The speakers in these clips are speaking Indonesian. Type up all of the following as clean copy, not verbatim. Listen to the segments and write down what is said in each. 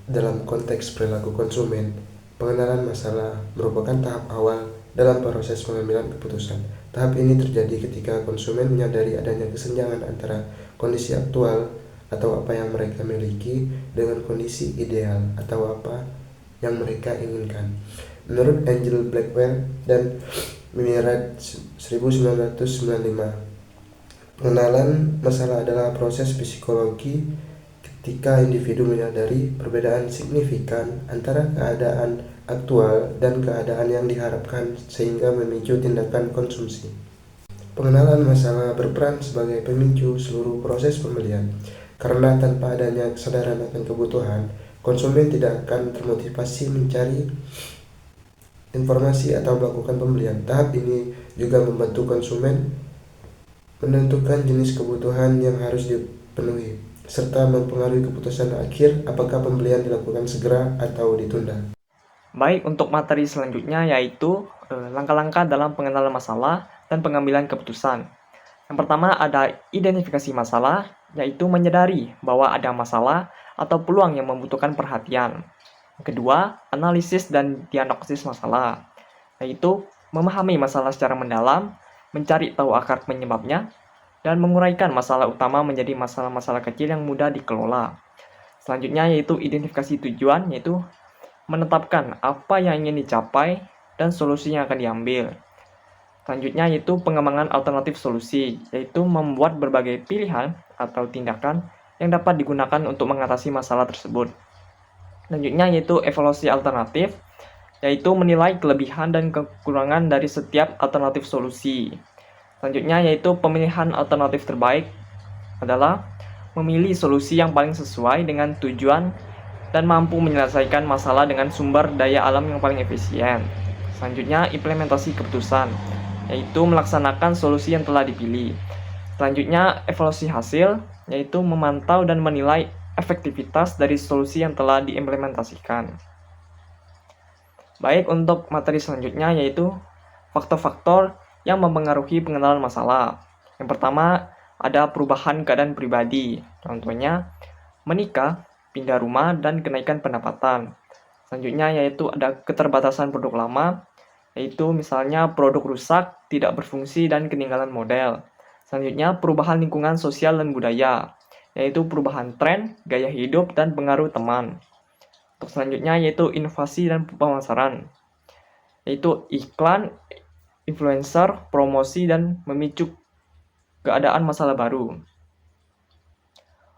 Dalam konteks perilaku konsumen, pengenalan masalah merupakan tahap awal dalam proses pengambilan keputusan. Tahap ini terjadi ketika konsumen menyadari adanya kesenjangan antara kondisi aktual atau apa yang mereka miliki dengan kondisi ideal atau apa yang mereka inginkan. Menurut Angel Blackwell dan Mimirat 1995, pengenalan masalah adalah proses psikologi ketika individu menyadari perbedaan signifikan antara keadaan aktual dan keadaan yang diharapkan sehingga memicu tindakan konsumsi. Pengenalan masalah berperan sebagai pemicu seluruh proses pembelian, karena tanpa adanya kesadaran akan kebutuhan, konsumen tidak akan termotivasi mencari informasi atau melakukan pembelian. Tahap ini juga membantu konsumen menentukan jenis kebutuhan yang harus dipenuhi, serta mempengaruhi keputusan akhir apakah pembelian dilakukan segera atau ditunda. Baik, untuk materi selanjutnya yaitu langkah-langkah dalam pengenalan masalah dan pengambilan keputusan. Yang pertama ada identifikasi masalah, yaitu menyadari bahwa ada masalah atau peluang yang membutuhkan perhatian. Yang kedua, analisis dan diagnosis masalah, yaitu memahami masalah secara mendalam, mencari tahu akar penyebabnya, dan menguraikan masalah utama menjadi masalah-masalah kecil yang mudah dikelola. Selanjutnya yaitu identifikasi tujuan, yaitu menetapkan apa yang ingin dicapai dan solusi yang akan diambil. Selanjutnya yaitu pengembangan alternatif solusi, yaitu membuat berbagai pilihan atau tindakan yang dapat digunakan untuk mengatasi masalah tersebut. Selanjutnya yaitu evaluasi alternatif, yaitu menilai kelebihan dan kekurangan dari setiap alternatif solusi. Selanjutnya yaitu pemilihan alternatif terbaik adalah memilih solusi yang paling sesuai dengan tujuan dan mampu menyelesaikan masalah dengan sumber daya alam yang paling efisien. Selanjutnya implementasi keputusan, yaitu melaksanakan solusi yang telah dipilih. Selanjutnya evaluasi hasil, yaitu memantau dan menilai efektivitas dari solusi yang telah diimplementasikan. Baik, untuk materi selanjutnya yaitu faktor-faktor yang mempengaruhi pengenalan masalah. Yang pertama, ada perubahan keadaan pribadi. Contohnya, menikah, pindah rumah, dan kenaikan pendapatan. Selanjutnya yaitu ada keterbatasan produk lama, yaitu misalnya produk rusak, tidak berfungsi, dan ketinggalan model. Selanjutnya, perubahan lingkungan sosial dan budaya, yaitu perubahan tren, gaya hidup, dan pengaruh teman. Untuk selanjutnya yaitu inovasi dan pemasaran, yaitu iklan, influencer, promosi, dan memicu keadaan masalah baru.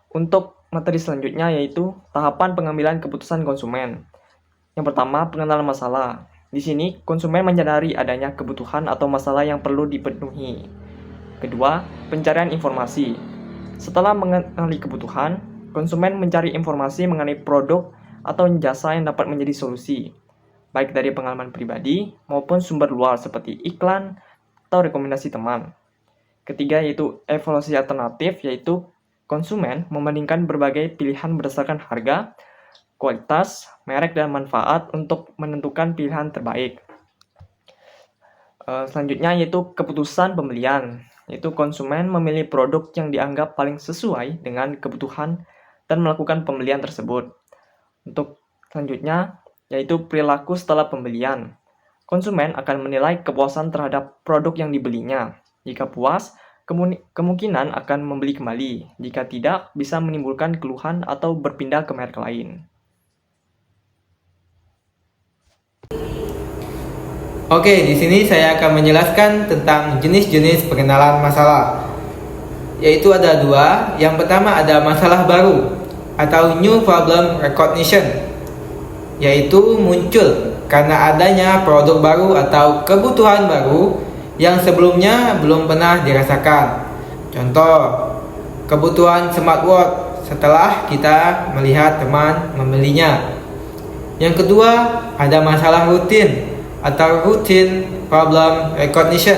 Untuk materi selanjutnya yaitu tahapan pengambilan keputusan konsumen. Yang pertama, pengenalan masalah. Di sini, konsumen menyadari adanya kebutuhan atau masalah yang perlu dipenuhi. Kedua, pencarian informasi. Setelah mengenali kebutuhan, konsumen mencari informasi mengenai produk atau jasa yang dapat menjadi solusi, baik dari pengalaman pribadi maupun sumber luar seperti iklan atau rekomendasi teman. Ketiga yaitu evaluasi alternatif, yaitu konsumen membandingkan berbagai pilihan berdasarkan harga, kualitas, merek, dan manfaat untuk menentukan pilihan terbaik. Selanjutnya yaitu keputusan pembelian, yaitu konsumen memilih produk yang dianggap paling sesuai dengan kebutuhan dan melakukan pembelian tersebut. Untuk selanjutnya yaitu perilaku setelah pembelian. Konsumen akan menilai kepuasan terhadap produk yang dibelinya. Jika puas, kemungkinan akan membeli kembali. Jika tidak, bisa menimbulkan keluhan atau berpindah ke merek lain. Oke, di sini saya akan menjelaskan tentang jenis-jenis pengenalan masalah. Yaitu ada dua. Yang pertama ada masalah baru atau new problem recognition, yaitu muncul karena adanya produk baru atau kebutuhan baru yang sebelumnya belum pernah dirasakan. Contoh, kebutuhan smartwatch setelah kita melihat teman membelinya. Yang kedua, ada masalah rutin atau routine problem recognition,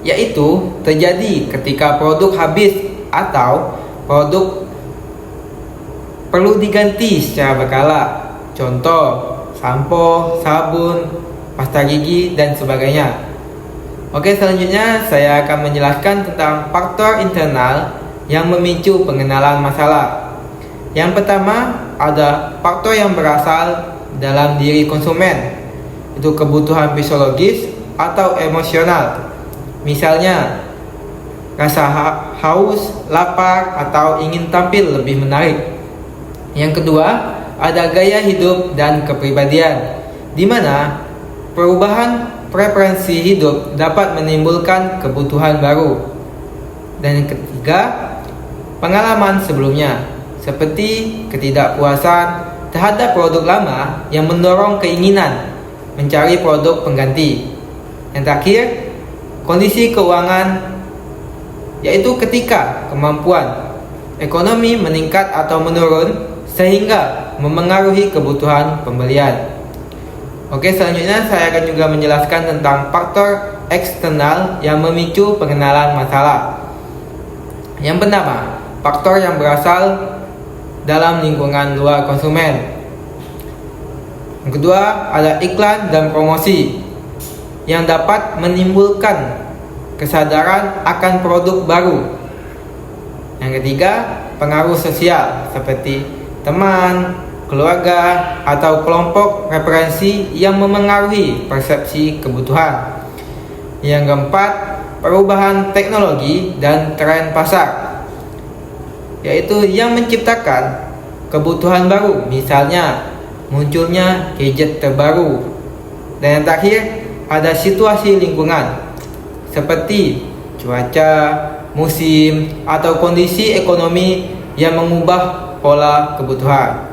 yaitu terjadi ketika produk habis atau produk perlu diganti secara berkala. Contoh, sampo, sabun, pasta gigi, dan sebagainya. Oke, selanjutnya saya akan menjelaskan tentang faktor internal yang memicu pengenalan masalah. Yang pertama, ada faktor yang berasal dalam diri konsumen, itu kebutuhan fisiologis atau emosional. Misalnya, rasa haus, lapar, atau ingin tampil lebih menarik. Yang kedua, ada gaya hidup dan kepribadian, di mana perubahan preferensi hidup dapat menimbulkan kebutuhan baru. Dan yang ketiga, pengalaman sebelumnya, seperti ketidakpuasan terhadap produk lama yang mendorong keinginan mencari produk pengganti. Yang terakhir, kondisi keuangan, yaitu ketika kemampuan ekonomi meningkat atau menurun sehingga memengaruhi kebutuhan pembelian. Oke, selanjutnya saya akan juga menjelaskan tentang faktor eksternal yang memicu pengenalan masalah. Yang pertama, faktor yang berasal dalam lingkungan luar konsumen. Yang kedua, ada iklan dan promosi yang dapat menimbulkan kesadaran akan produk baru. Yang ketiga, pengaruh sosial seperti teman, keluarga, atau kelompok referensi yang memengaruhi persepsi kebutuhan. Yang keempat, perubahan teknologi dan tren pasar, yaitu yang menciptakan kebutuhan baru, misalnya munculnya gadget terbaru. Dan yang terakhir, ada situasi lingkungan seperti cuaca, musim, atau kondisi ekonomi yang mengubah pola kebutuhan.